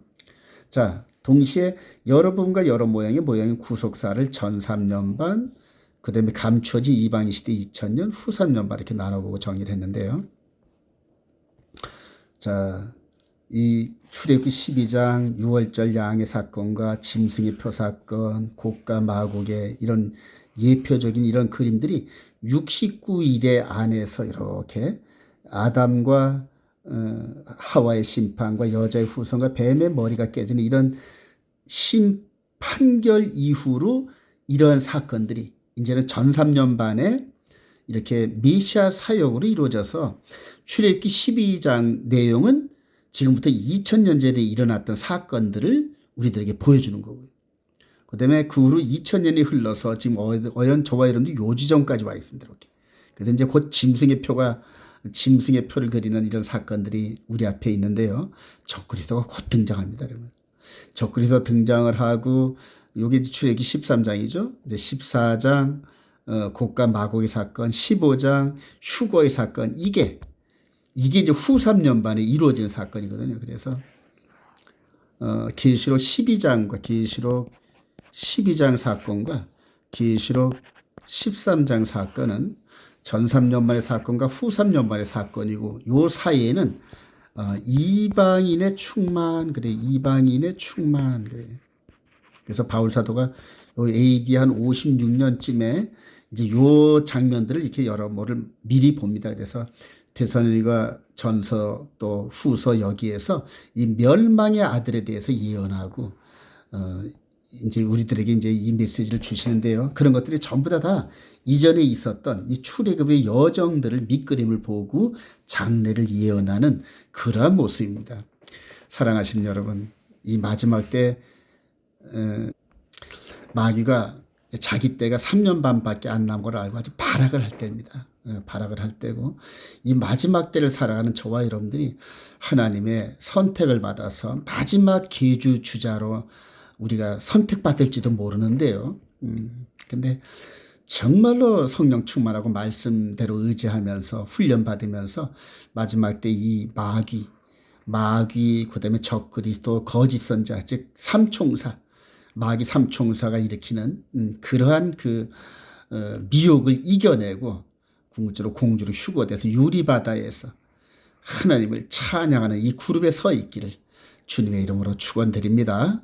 자, 동시에 여러 부분과 여러 모양의 구속사를 전 3년 반, 그 다음에 감추어진 이방인 시대 2000년, 후 3년 반 이렇게 나눠보고 정리를 했는데요. 자, 이 출애굽기 12장 6월절 양의 사건과 짐승의 표 사건, 곡과 마곡의 이런 예표적인 이런 그림들이 69일의 안에서 이렇게 아담과 하와의 심판과 여자의 후손과 뱀의 머리가 깨지는 이런 심판결 이후로 이러한 사건들이 이제는 전 3년 반에 이렇게 메시아 사역으로 이루어져서 출애굽기 12장 내용은 지금부터 2000년 전에 일어났던 사건들을 우리들에게 보여주는 거고요. 그 다음에 그 후로 2000년이 흘러서 지금 어연 저와 여러분도 요 지점까지 와 있습니다. 이렇게. 그래서 이제 곧 짐승의 표를 그리는 이런 사건들이 우리 앞에 있는데요. 적그리스도가 곧 등장합니다. 여러분. 적그리스도 등장을 하고 요게 출애굽기 13장이죠. 이제 14장 곡과 마곡의 사건, 15장 휴거의 사건 이게 이제 후 3년 반에 이루어지는 사건이거든요. 그래서 계시록 12장과 계시록 12장 사건과 계시록 13장 사건은 전 3년 만의 사건과 후 3년 만의 사건이고 요 사이에는 이방인의 충만 이방인의 충만 그래서 바울 사도가 AD 한 56년쯤에 이제 요 장면들을 이렇게 여러모를 미리 봅니다. 그래서 데살로니가 전서 또 후서 여기에서 이 멸망의 아들에 대해서 예언하고 이제 우리들에게 이제 이 메시지를 주시는데요. 그런 것들이 전부 다 이전에 있었던 이 출애굽의 여정들을 밑그림을 보고 장래를 예언하는 그러한 모습입니다. 사랑하시는 여러분, 이 마지막 때 마귀가 자기 때가 3년 반밖에 안 남은 걸 알고 아주 발악을 할 때입니다. 발악을 할 때고 이 마지막 때를 살아가는 저와 여러분들이 하나님의 선택을 받아서 마지막 계주 주자로 우리가 선택받을지도 모르는데요. 근데 정말로 성령 충만하고 말씀대로 의지하면서 훈련받으면서 마지막 때 이 마귀 그다음에 적그리스도 거짓 선자 즉 삼총사 마귀 삼총사가 일으키는 그러한 그 미혹을 이겨내고 궁극적으로 공주로 휴거돼서 유리바다에서 하나님을 찬양하는 이 그룹에 서 있기를 주님의 이름으로 축원드립니다.